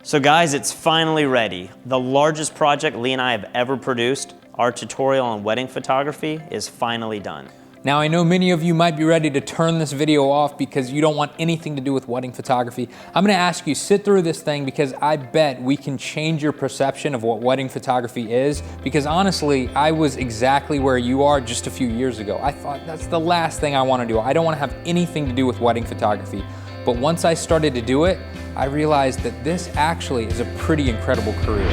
So guys, it's finally ready. The largest project Lee and I have ever produced, our tutorial on wedding photography, is finally done. Now I know many of you might be ready to turn this video off because you don't want anything to do with wedding photography. I'm gonna ask you, sit through this thing because I bet we can change your perception of what wedding photography is, because honestly, I was exactly where you are just a few years ago. I thought that's the last thing I wanna do. I don't wanna have anything to do with wedding photography. But once I started to do it, I realized that this actually is a pretty incredible career.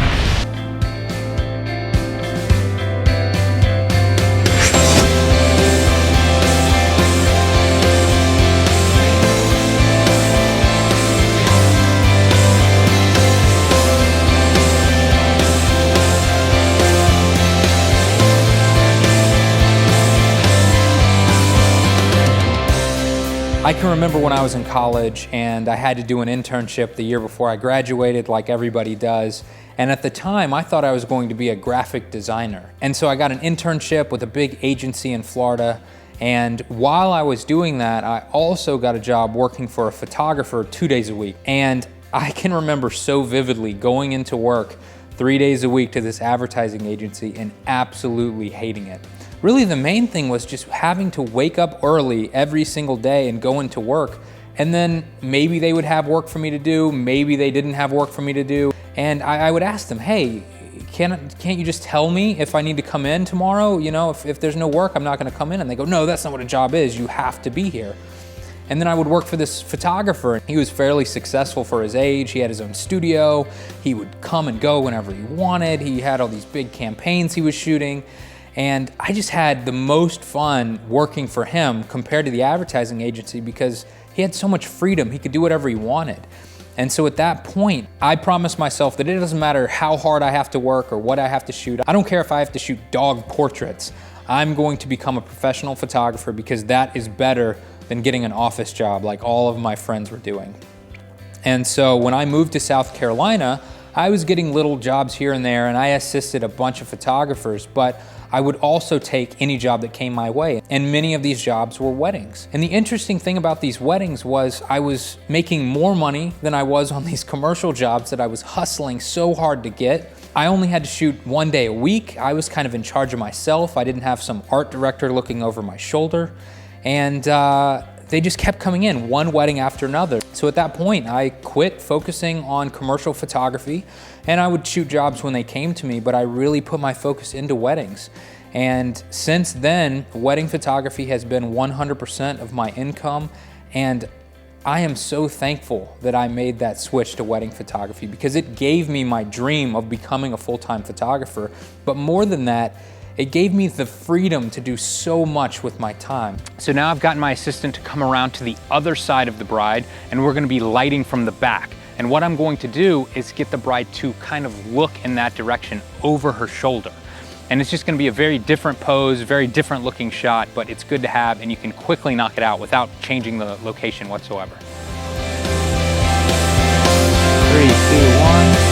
I can remember when I was in college and I had to do an internship the year before I graduated, like everybody does. And at the time, I thought I was going to be a graphic designer. And so I got an internship with a big agency in Florida. And while I was doing that, I also got a job working for a photographer 2 days a week. And I can remember so vividly going into work 3 days a week to this advertising agency and absolutely hating it. Really, the main thing was just having to wake up early every single day and go into work. And then maybe they would have work for me to do, maybe they didn't have work for me to do. And I would ask them, hey, can't you just tell me if I need to come in tomorrow? You know, if there's no work, I'm not gonna come in. And they go, no, that's not what a job is. You have to be here. And then I would work for this photographer. He was fairly successful for his age. He had his own studio. He would come and go whenever he wanted. He had all these big campaigns he was shooting. And I just had the most fun working for him compared to the advertising agency because he had so much freedom. He could do whatever he wanted. And so at that point, I promised myself that it doesn't matter how hard I have to work or what I have to shoot. I don't care if I have to shoot dog portraits. I'm going to become a professional photographer because that is better than getting an office job like all of my friends were doing. And so when I moved to South Carolina, I was getting little jobs here and there, and I assisted a bunch of photographers, but I would also take any job that came my way. And many of these jobs were weddings. And the interesting thing about these weddings was I was making more money than I was on these commercial jobs that I was hustling so hard to get. I only had to shoot 1 day a week. I was kind of in charge of myself. I didn't have some art director looking over my shoulder. And they just kept coming in, one wedding after another. So at that point, I quit focusing on commercial photography, and I would shoot jobs when they came to me, but I really put my focus into weddings. And since then, wedding photography has been 100% of my income, and I am so thankful that I made that switch to wedding photography because it gave me my dream of becoming a full-time photographer. But more than that, it gave me the freedom to do so much with my time. So now I've gotten my assistant to come around to the other side of the bride, and we're gonna be lighting from the back. And what I'm going to do is get the bride to kind of look in that direction over her shoulder. And it's just gonna be a very different pose, very different looking shot, but it's good to have, and you can quickly knock it out without changing the location whatsoever. 3, 2, 1.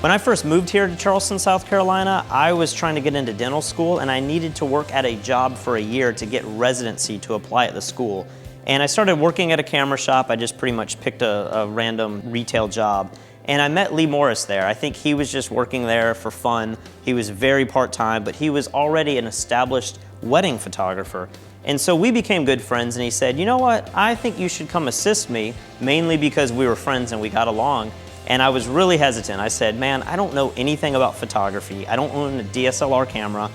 When I first moved here to Charleston, South Carolina, I was trying to get into dental school and I needed to work at a job for a year to get residency to apply at the school. And I started working at a camera shop. I just pretty much picked a random retail job. And I met Lee Morris there. I think he was just working there for fun. He was very part-time, but he was already an established wedding photographer. And so we became good friends, and he said, you know what, I think you should come assist me, mainly because we were friends and we got along. And I was really hesitant. I said, man, I don't know anything about photography. I don't own a DSLR camera.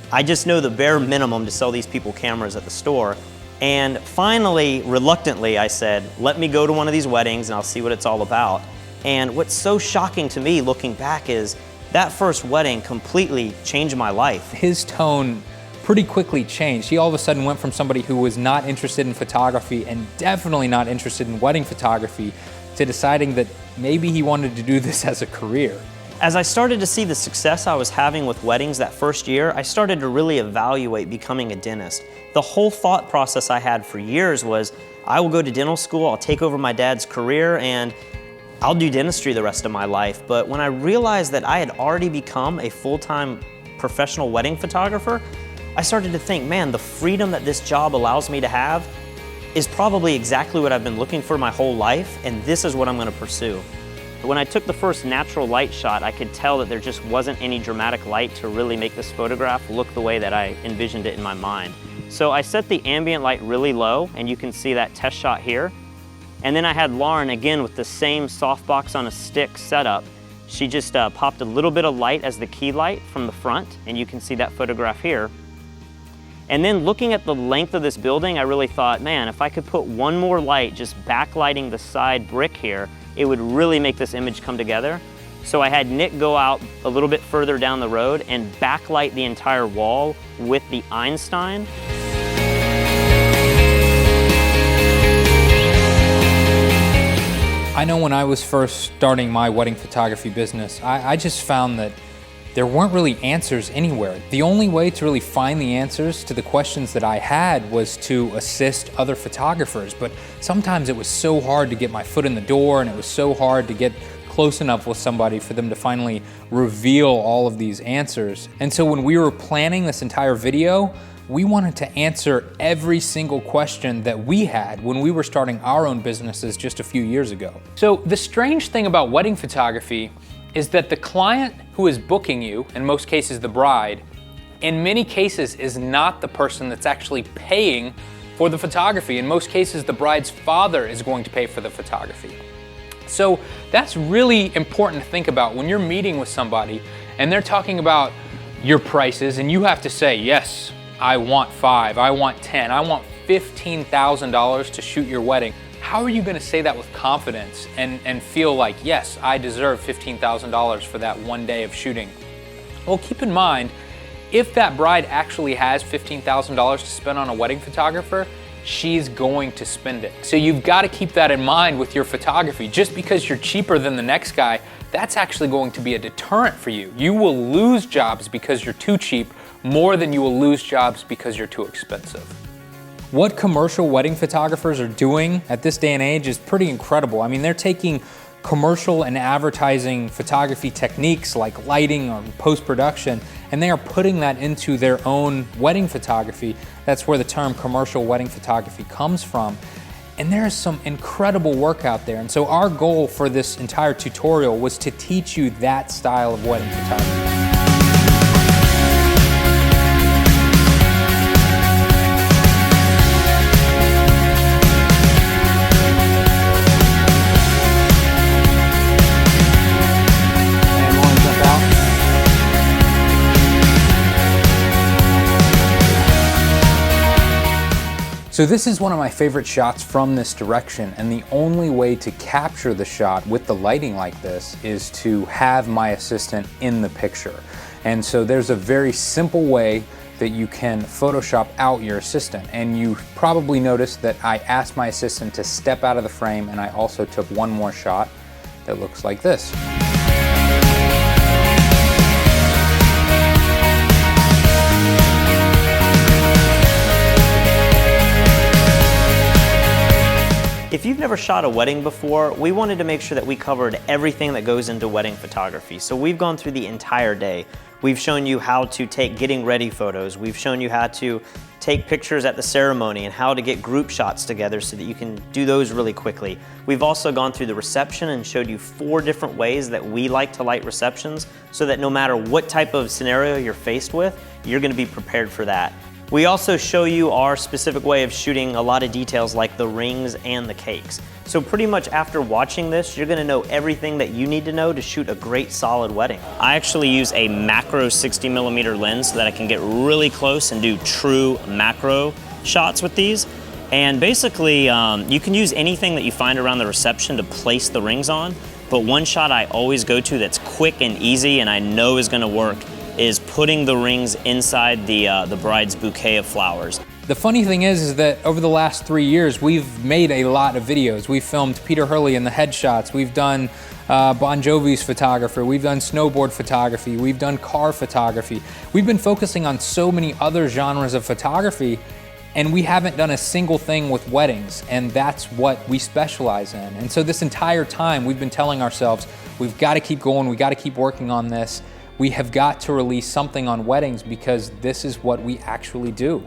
I just know the bare minimum to sell these people cameras at the store. And finally, reluctantly, I said, let me go to one of these weddings and I'll see what it's all about. And what's so shocking to me looking back is that first wedding completely changed my life. His tone pretty quickly changed. He all of a sudden went from somebody who was not interested in photography and definitely not interested in wedding photography to deciding that maybe he wanted to do this as a career. As I started to see the success I was having with weddings that first year, I started to really evaluate becoming a dentist. The whole thought process I had for years was, I will go to dental school, I'll take over my dad's career, and I'll do dentistry the rest of my life. But when I realized that I had already become a full-time professional wedding photographer, I started to think, man, the freedom that this job allows me to have is probably exactly what I've been looking for my whole life, and this is what I'm gonna pursue. When I took the first natural light shot, I could tell that there just wasn't any dramatic light to really make this photograph look the way that I envisioned it in my mind. So I set the ambient light really low, and you can see that test shot here. And then I had Lauren, again, with the same softbox on a stick setup. She just popped a little bit of light as the key light from the front, and you can see that photograph here. And then looking at the length of this building, I really thought, man, if I could put one more light just backlighting the side brick here, it would really make this image come together. So I had Nick go out a little bit further down the road and backlight the entire wall with the Einstein. I know when I was first starting my wedding photography business, I just found that there weren't really answers anywhere. The only way to really find the answers to the questions that I had was to assist other photographers, but sometimes it was so hard to get my foot in the door, and it was so hard to get close enough with somebody for them to finally reveal all of these answers. And so when we were planning this entire video, we wanted to answer every single question that we had when we were starting our own businesses just a few years ago. So the strange thing about wedding photography is that the client who is booking you, in most cases the bride, in many cases is not the person that's actually paying for the photography. In most cases, the bride's father is going to pay for the photography. So that's really important to think about when you're meeting with somebody and they're talking about your prices, and you have to say, yes, I want 5, I want 10, I want $15,000 to shoot your wedding. How are you gonna say that with confidence and feel like, yes, I deserve $15,000 for that one day of shooting? Well, keep in mind, if that bride actually has $15,000 to spend on a wedding photographer, she's going to spend it. So you've got to keep that in mind with your photography. Just because you're cheaper than the next guy, that's actually going to be a deterrent for you. You will lose jobs because you're too cheap more than you will lose jobs because you're too expensive. What commercial wedding photographers are doing at this day and age is pretty incredible. I mean, they're taking commercial and advertising photography techniques like lighting or post-production, and they are putting that into their own wedding photography. That's where the term commercial wedding photography comes from. And there is some incredible work out there. And so our goal for this entire tutorial was to teach you that style of wedding photography. So this is one of my favorite shots from this direction, and the only way to capture the shot with the lighting like this is to have my assistant in the picture. And so there's a very simple way that you can Photoshop out your assistant. And you probably noticed that I asked my assistant to step out of the frame, and I also took one more shot that looks like this. If you've never shot a wedding before, we wanted to make sure that we covered everything that goes into wedding photography. So we've gone through the entire day. We've shown you how to take getting ready photos. We've shown you how to take pictures at the ceremony and how to get group shots together so that you can do those really quickly. We've also gone through the reception and showed you 4 different ways that we like to light receptions so that no matter what type of scenario you're faced with, you're gonna be prepared for that. We also show you our specific way of shooting a lot of details like the rings and the cakes. So pretty much after watching this, you're gonna know everything that you need to know to shoot a great solid wedding. I actually use a macro 60mm lens so that I can get really close and do true macro shots with these. And basically, you can use anything that you find around the reception to place the rings on, but one shot I always go to that's quick and easy and I know is gonna work is putting the rings inside the bride's bouquet of flowers. The funny thing is that over the last 3 years, we've made a lot of videos. We've filmed Peter Hurley in the headshots. We've done Bon Jovi's photographer. We've done snowboard photography. We've done car photography. We've been focusing on so many other genres of photography, and we haven't done a single thing with weddings, and that's what we specialize in. And so this entire time, we've been telling ourselves, we've got to keep going, we've got to keep working on this. we have got to release something on weddings because this is what we actually do.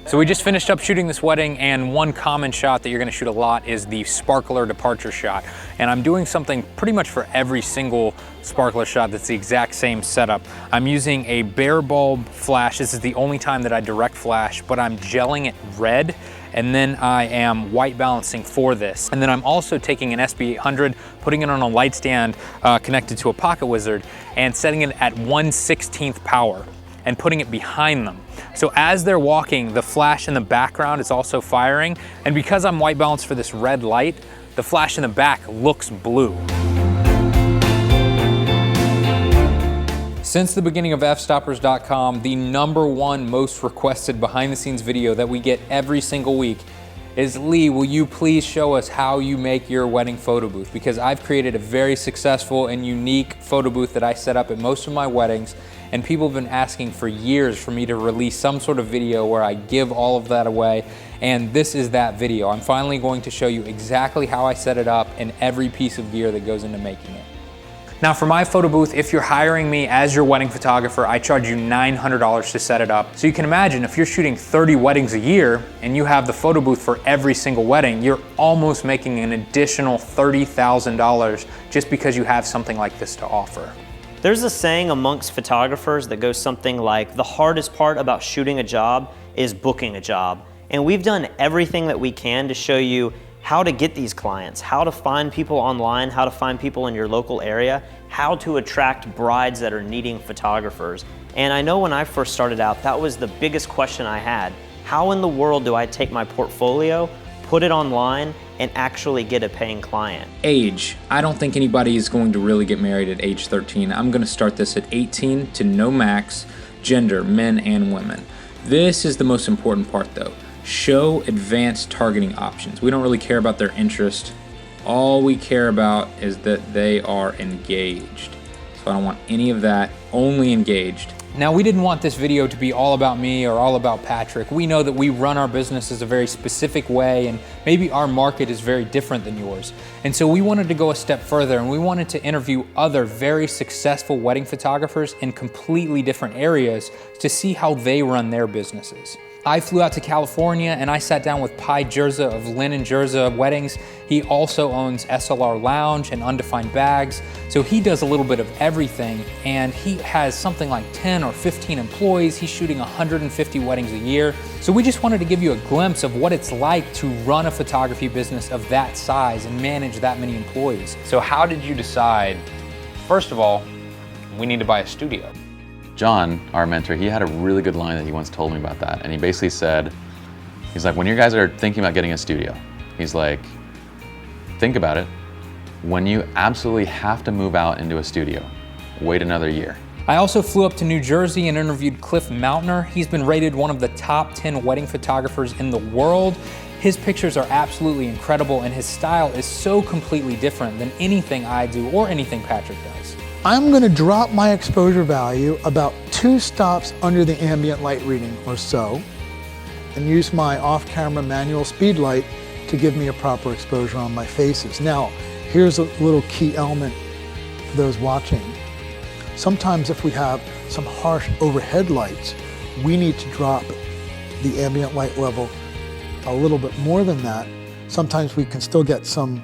So we just finished up shooting this wedding, and one common shot that you're gonna shoot a lot is the sparkler departure shot. And I'm doing something pretty much for every single sparkler shot that's the exact same setup. I'm using a bare bulb flash. This is the only time that I direct flash, but I'm gelling it red, and then I am white balancing for this. And then I'm also taking an SB800, putting it on a light stand connected to a Pocket Wizard, and setting it at 1/16th power and putting it behind them. So as they're walking, the flash in the background is also firing, and because I'm white balanced for this red light, the flash in the back looks blue. Since the beginning of Fstoppers.com, the #1 most requested behind the scenes video that we get every single week is, Lee, will you please show us how you make your wedding photo booth? Because I've created a very successful and unique photo booth that I set up at most of my weddings, and people have been asking for years for me to release some sort of video where I give all of that away, and this is that video. I'm finally going to show you exactly how I set it up and every piece of gear that goes into making it. Now for my photo booth, if you're hiring me as your wedding photographer, I charge you $900 to set it up. So you can imagine if you're shooting 30 weddings a year and you have the photo booth for every single wedding, you're almost making an additional $30,000 just because you have something like this to offer. There's a saying amongst photographers that goes something like, the hardest part about shooting a job is booking a job. And we've done everything that we can to show you how to get these clients, how to find people online, how to find people in your local area, how to attract brides that are needing photographers. And I know when I first started out, that was the biggest question I had. How in the world do I take my portfolio, put it online, and actually get a paying client? Age. I don't think anybody is going to really get married at age 13. I'm going to start this at 18 to no max. Gender, men and women. This is the most important part though. Show advanced targeting options. We don't really care about their interest. All we care about is that they are engaged. So I don't want any of that, only engaged. Now, we didn't want this video to be all about me or all about Patrick. We know that we run our businesses a very specific way, and maybe our market is very different than yours. And so we wanted to go a step further, and we wanted to interview other very successful wedding photographers in completely different areas to see how they run their businesses. I flew out to California and I sat down with Pi Jerza of Lynn and Jerza Weddings. He also owns SLR Lounge and Undefined Bags. So he does a little bit of everything, and he has something like 10 or 15 employees. He's shooting 150 weddings a year. So we just wanted to give you a glimpse of what it's like to run a photography business of that size and manage that many employees. So how did you decide, first of all, we need to buy a studio? John, our mentor, he had a really good line that he once told me about that. And he basically said, he's like, when you guys are thinking about getting a studio, he's like, think about it. When you absolutely have to move out into a studio, wait another year. I also flew up to New Jersey and interviewed Cliff Mountner. He's been rated one of the top 10 wedding photographers in the world. His pictures are absolutely incredible, and his style is so completely different than anything I do or anything Patrick does. I'm going to drop my exposure value about 2 stops under the ambient light reading or so, and use my off-camera manual speed light to give me a proper exposure on my faces. Now, here's a little key element for those watching. Sometimes if we have some harsh overhead lights, we need to drop the ambient light level a little bit more than that. Sometimes we can still get some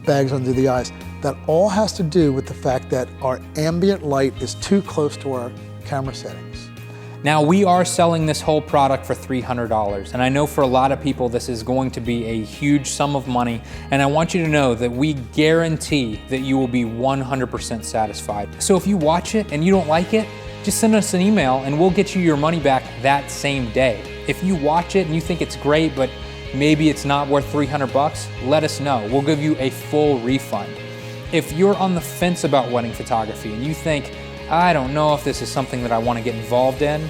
bags under the eyes. That all has to do with the fact that our ambient light is too close to our camera settings. Now, we are selling this whole product for $300, and I know for a lot of people this is going to be a huge sum of money, and I want you to know that we guarantee that you will be 100% satisfied. So if you watch it and you don't like it, just send us an email and we'll get you your money back that same day. If you watch it and you think it's great, but maybe it's not worth 300 bucks, let us know. We'll give you a full refund. If you're on the fence about wedding photography and you think, I don't know if this is something that I want to get involved in,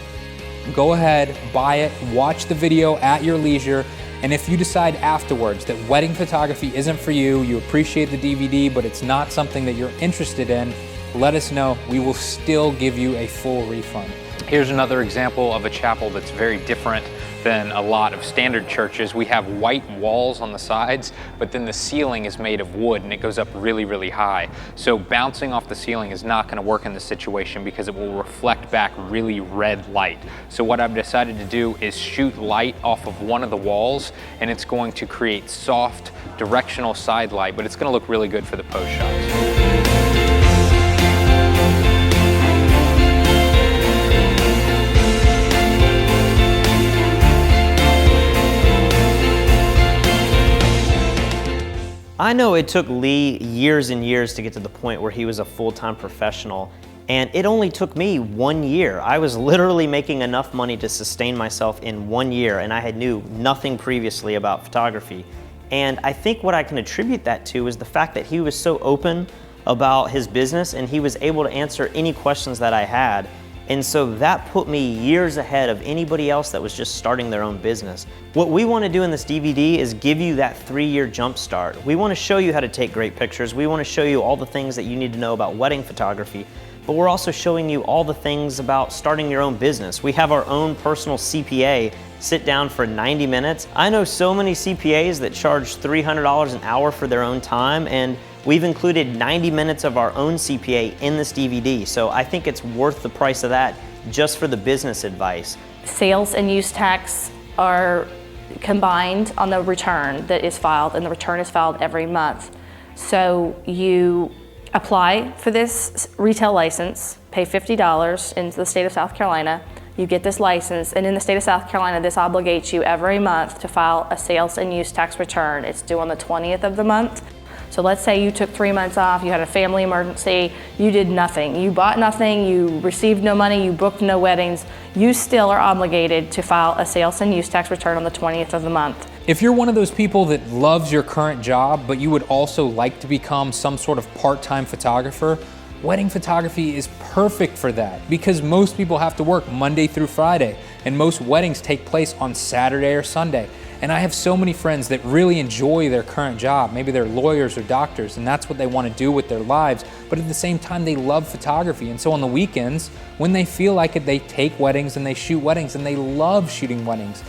go ahead, buy it, watch the video at your leisure, and if you decide afterwards that wedding photography isn't for you, you appreciate the DVD, but it's not something that you're interested in, let us know. We will still give you a full refund. Here's another example of a chapel that's very different than a lot of standard churches. We have white walls on the sides, but then the ceiling is made of wood and it goes up really, really high. So bouncing off the ceiling is not gonna work in this situation because it will reflect back really red light. So what I've decided to do is shoot light off of one of the walls, and it's going to create soft, directional side light, but it's gonna look really good for the pose shots. I know it took Lee years and years to get to the point where he was a full-time professional, and it only took me 1 year. I was literally making enough money to sustain myself in 1 year, and I had knew nothing previously about photography. And I think what I can attribute that to is the fact that he was so open about his business and he was able to answer any questions that I had. And so that put me years ahead of anybody else that was just starting their own business. What we want to do in this DVD is give you that 3-year jump start. We want to show you how to take great pictures. We want to show you all the things that you need to know about wedding photography, but we're also showing you all the things about starting your own business. We have our own personal CPA sit down for 90 minutes. I know so many CPAs that charge $300 an hour for their own time, and we've included 90 minutes of our own CPA in this DVD, so I think it's worth the price of that just for the business advice. Sales and use tax are combined on the return that is filed, and the return is filed every month. So you apply for this retail license, pay $50 in the state of South Carolina, you get this license, and in the state of South Carolina, this obligates you every month to file a sales and use tax return. It's due on the 20th of the month. So let's say you took 3 months off, you had a family emergency, you did nothing. You bought nothing, you received no money, you booked no weddings. You still are obligated to file a sales and use tax return on the 20th of the month. If you're one of those people that loves your current job, but you would also like to become some sort of part-time photographer, wedding photography is perfect for that because most people have to work Monday through Friday, and most weddings take place on Saturday or Sunday. And I have so many friends that really enjoy their current job. Maybe they're lawyers or doctors, and that's what they want to do with their lives, but at the same time they love photography. And so on the weekends, when they feel like it, they take weddings and they shoot weddings, and they love shooting weddings.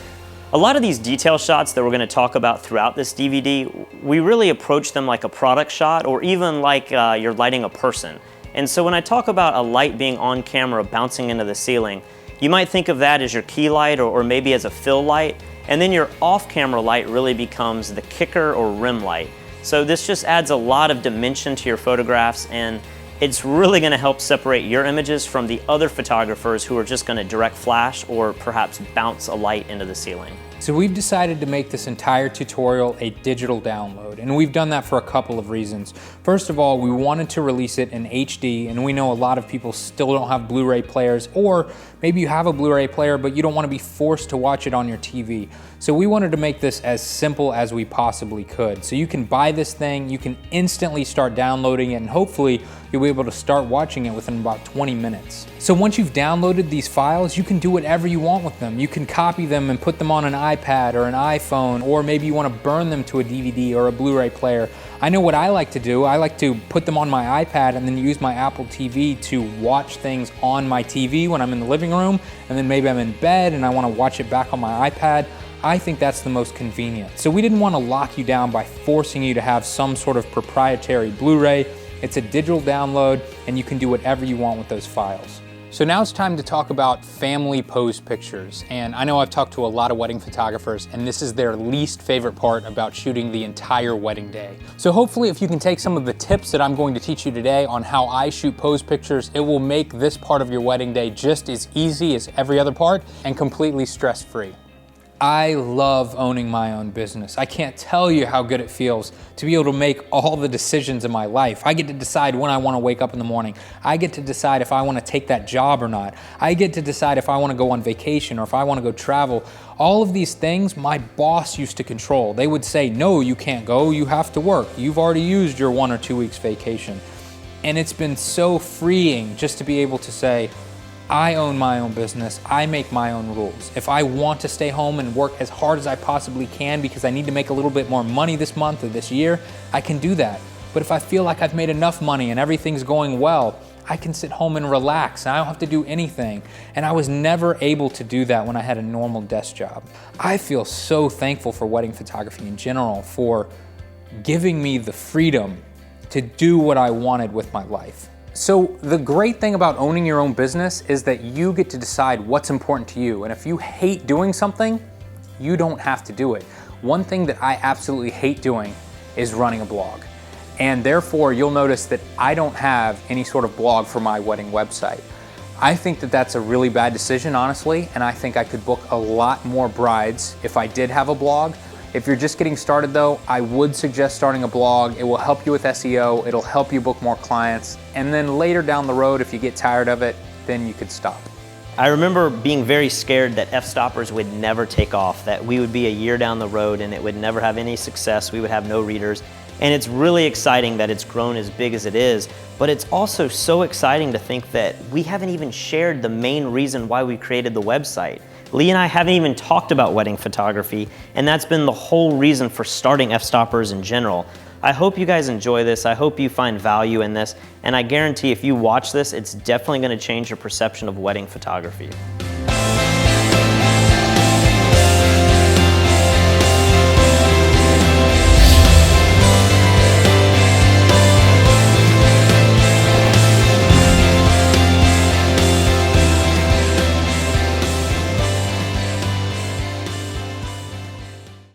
A lot of these detail shots that we're going to talk about throughout this DVD, we really approach them like a product shot, or even like you're lighting a person. And so when I talk about a light being on camera bouncing into the ceiling, you might think of that as your key light or maybe as a fill light, and then your off-camera light really becomes the kicker or rim light. So this just adds a lot of dimension to your photographs, and it's really going to help separate your images from the other photographers who are just going to direct flash or perhaps bounce a light into the ceiling. So we've decided to make this entire tutorial a digital download, and we've done that for a couple of reasons. First of all, we wanted to release it in HD, and we know a lot of people still don't have Blu-ray players, or maybe you have a Blu-ray player but you don't want to be forced to watch it on your TV. So we wanted to make this as simple as we possibly could. So you can buy this thing, you can instantly start downloading it, and hopefully you'll be able to start watching it within about 20 minutes. So once you've downloaded these files, you can do whatever you want with them. You can copy them and put them on an iPad or an iPhone, or maybe you want to burn them to a DVD or a Blu-ray player. I know what I like to do. I like to put them on my iPad and then use my Apple TV to watch things on my TV when I'm in the living room, and then maybe I'm in bed and I want to watch it back on my iPad. I think that's the most convenient. So we didn't want to lock you down by forcing you to have some sort of proprietary Blu-ray. It's a digital download, and you can do whatever you want with those files. So now it's time to talk about family pose pictures. And I know I've talked to a lot of wedding photographers, and this is their least favorite part about shooting the entire wedding day. So hopefully if you can take some of the tips that I'm going to teach you today on how I shoot pose pictures, it will make this part of your wedding day just as easy as every other part and completely stress-free. I love owning my own business. I can't tell you how good it feels to be able to make all the decisions in my life. I get to decide when I want to wake up in the morning. I get to decide if I want to take that job or not. I get to decide if I want to go on vacation or if I want to go travel. All of these things my boss used to control. They would say, no, you can't go, you have to work. You've already used your 1 or 2 weeks vacation. And it's been so freeing just to be able to say, I own my own business, I make my own rules. If I want to stay home and work as hard as I possibly can because I need to make a little bit more money this month or this year, I can do that. But if I feel like I've made enough money and everything's going well, I can sit home and relax and I don't have to do anything. And I was never able to do that when I had a normal desk job. I feel so thankful for wedding photography in general for giving me the freedom to do what I wanted with my life. So the great thing about owning your own business is that you get to decide what's important to you. And if you hate doing something, you don't have to do it. One thing that I absolutely hate doing is running a blog. And therefore, you'll notice that I don't have any sort of blog for my wedding website. I think that that's a really bad decision, honestly, and I think I could book a lot more brides if I did have a blog. If you're just getting started though, I would suggest starting a blog. It will help you with SEO, it'll help you book more clients, and then later down the road, if you get tired of it, then you could stop. I remember being very scared that Fstoppers would never take off, that we would be a year down the road and it would never have any success, we would have no readers. And it's really exciting that it's grown as big as it is, but it's also so exciting to think that we haven't even shared the main reason why we created the website. Lee and I haven't even talked about wedding photography, and that's been the whole reason for starting Fstoppers in general. I hope you guys enjoy this, I hope you find value in this, and I guarantee if you watch this, it's definitely going to change your perception of wedding photography.